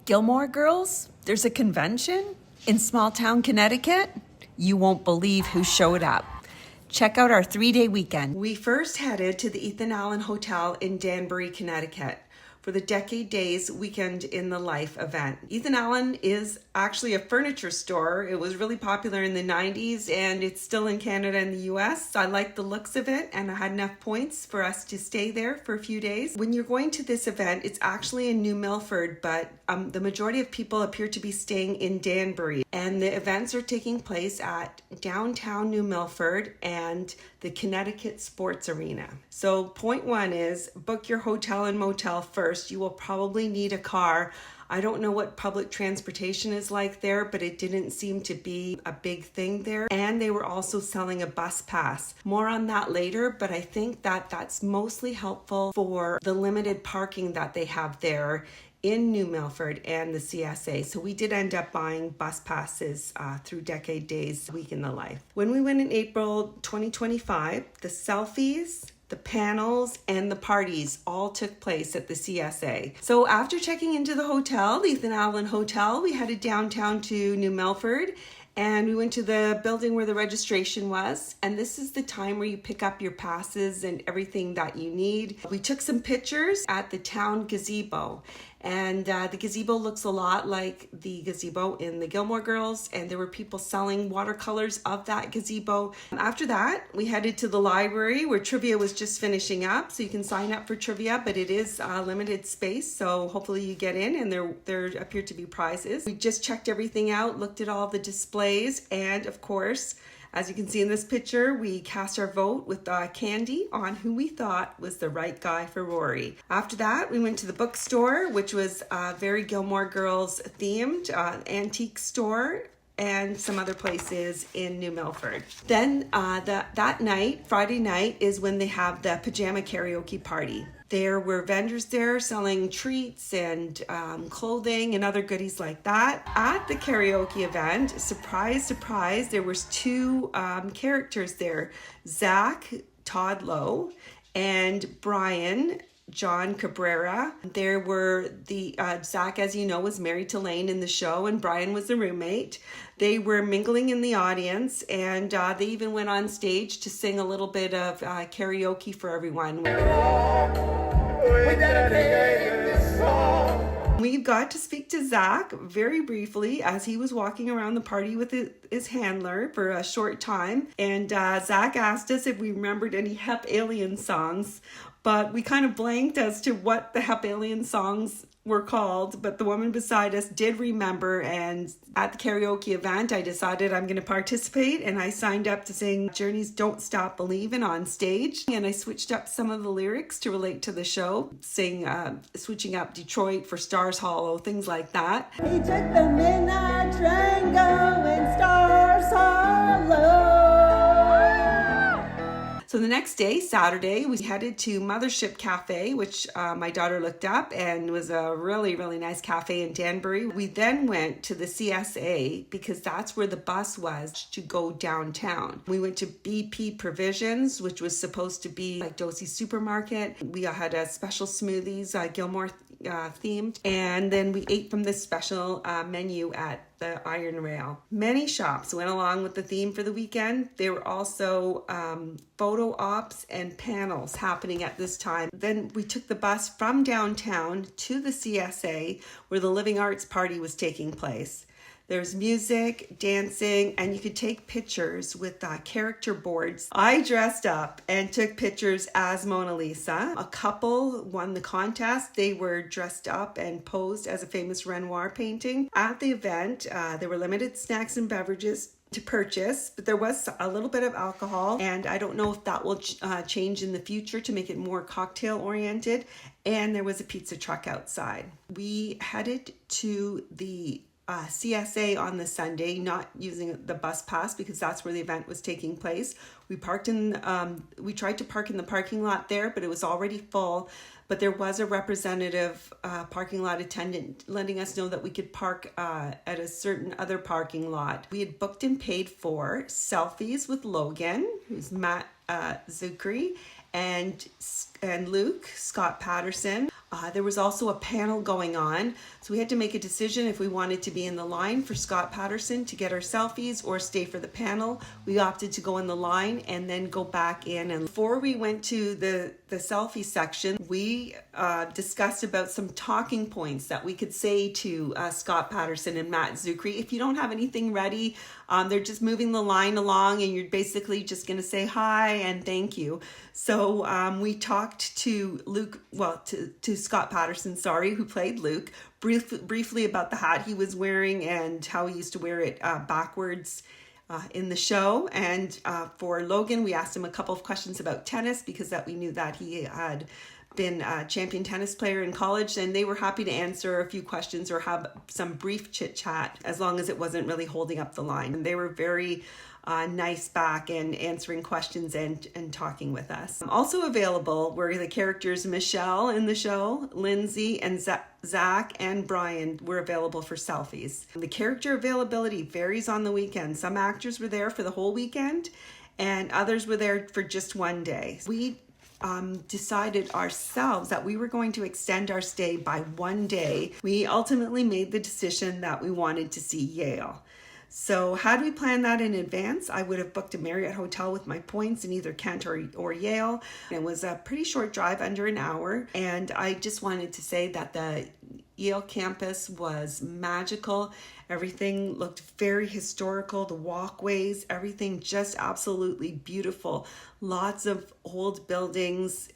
Gilmore girls, there's a convention in small town Connecticut. You won't believe who showed up. Check out our 3-day weekend. We first headed to the Ethan Allen Hotel in Danbury, Connecticut for the Decade Days Weekend in the Life event. Ethan Allen is actually a furniture store. It was really popular in the 90s and it's still in Canada and the US. I liked the looks of it and I had enough points for us to stay there for a few days. When you're going to this event, it's actually in New Milford, but the majority of people appear to be staying in Danbury. And the events are taking place at downtown New Milford and the Connecticut Sports Arena. So point one is book your hotel and motel first. You will probably need a car. I don't know what public transportation is like there, but it didn't seem to be a big thing there. And they were also selling a bus pass. More on that later, but I think that that's mostly helpful for the limited parking that they have there in New Milford and the CSA. So we did end up buying bus passes through Decade Days Week in the Life. When we went in April 2025, the selfies, the panels, and the parties all took place at the CSA. So after checking into the hotel, the Ethan Allen Hotel, we headed downtown to New Milford and we went to the building where the registration was. And this is the time where you pick up your passes and everything that you need. We took some pictures at the town gazebo. And the gazebo looks a lot like the gazebo in the Gilmore Girls, and there were people selling watercolors of that gazebo. After that, we headed to the library where trivia was just finishing up, so you can sign up for trivia, but it is limited space, so hopefully you get in, and there appear to be prizes. We just checked everything out, looked at all the displays, and of course, as you can see in this picture, we cast our vote with candy on who we thought was the right guy for Rory. After that, we went to the bookstore, which was very Gilmore Girls themed, antique store, and some other places in New Milford. Then that night, Friday night, is when they have the pajama karaoke party. There were vendors there selling treats and clothing and other goodies like that. At the karaoke event, surprise, surprise, there was two characters there, Zach, Todd Lowe, and Brian, John Cabrera. There were the Zach, as you know, was married to Lane in the show, and Brian was the roommate. They were mingling in the audience, and they even went on stage to sing a little bit of karaoke for everyone. We got to speak to Zach very briefly as he was walking around the party with his handler for a short time. And Zach asked us if we remembered any Hep Alien songs, but we kind of blanked as to what the Hep Alien songs were called, but the woman beside us did remember, and at the karaoke event I decided I'm going to participate, and I signed up to sing Journey's Don't Stop Believin' on stage, and I switched up some of the lyrics to relate to the show, switching up Detroit for Stars Hallow, things like that. He took the midnight train going Stars Hallow. So the next day, Saturday, we headed to Mothership Cafe, which my daughter looked up and was a really, really nice cafe in Danbury. We then went to the CSA because that's where the bus was to go downtown. We went to BP Provisions, which was supposed to be like Dosey's Supermarket. We had a special smoothies, Gilmore themed, and then we ate from this special menu at the Iron Rail. Many shops went along with the theme for the weekend. There were also photo ops and panels happening at this time. Then we took the bus from downtown to the CSA where the Living Arts Party was taking place. There's music, dancing, and you could take pictures with character boards. I dressed up and took pictures as Mona Lisa. A couple won the contest. They were dressed up and posed as a famous Renoir painting. At the event, there were limited snacks and beverages to purchase, but there was a little bit of alcohol, and I don't know if that will change in the future to make it more cocktail oriented. And there was a pizza truck outside. We headed to the CSA on the Sunday, not using the bus pass because that's where the event was taking place. We tried to park in the parking lot there, but it was already full. But there was a representative parking lot attendant letting us know that we could park at a certain other parking lot. We had booked and paid for selfies with Logan, who's Matt Zuckery, and Luke, Scott Patterson. There was also a panel going on, so we had to make a decision if we wanted to be in the line for Scott Patterson to get our selfies or stay for the panel. We opted to go in the line and then go back in. And before we went to the selfie section, we discussed about some talking points that we could say to Scott Patterson and Matt Zuckery. If you don't have anything ready, they're just moving the line along and you're basically just going to say hi and thank you. So we talked to Luke, well, to Scott Patterson, who played Luke, briefly about the hat he was wearing and how he used to wear it backwards in the show. And for Logan, we asked him a couple of questions about tennis because that we knew that he had been a champion tennis player in college, and they were happy to answer a few questions or have some brief chit chat as long as it wasn't really holding up the line. And they were very nice back and answering questions and talking with us. Also available were the characters Michelle in the show, Lindsay, and Zach and Brian were available for selfies. The character availability varies on the weekend. Some actors were there for the whole weekend and others were there for just one day. We decided ourselves that we were going to extend our stay by one day. We ultimately made the decision that we wanted to see Yale. So had we planned that in advance, I would have booked a Marriott hotel with my points in either Kent or Yale. It was a pretty short drive, under an hour. And I just wanted to say that the Yale campus was magical. Everything looked very historical. The walkways, everything just absolutely beautiful. Lots of old buildings,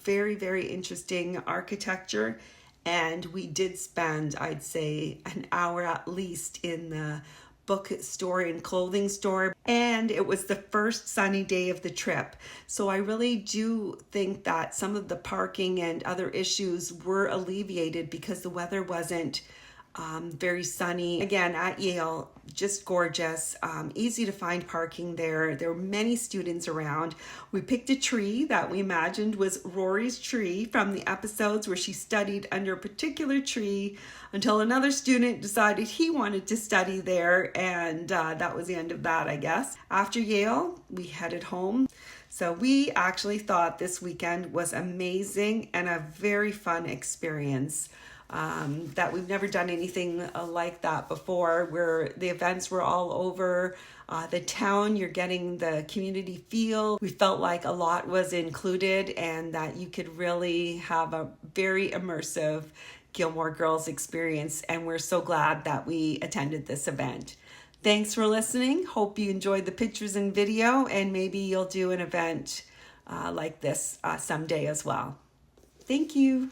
very, very interesting architecture. And we did spend, I'd say, an hour at least in the bookstore and clothing store, and it was the first sunny day of the trip. So I really do think that some of the parking and other issues were alleviated because the weather wasn't very sunny. Again, at Yale, just gorgeous, easy to find parking there. There were many students around. We picked a tree that we imagined was Rory's tree from the episodes where she studied under a particular tree until another student decided he wanted to study there, and that was the end of that, I guess. After Yale, we headed home. So we actually thought this weekend was amazing and a very fun experience. That we've never done anything like that before, where the events were all over the town. You're getting the community feel. We felt like a lot was included and that you could really have a very immersive Gilmore Girls experience, and we're so glad that we attended this event. Thanks for listening. Hope you enjoyed the pictures and video, and maybe you'll do an event like this someday as well. Thank you.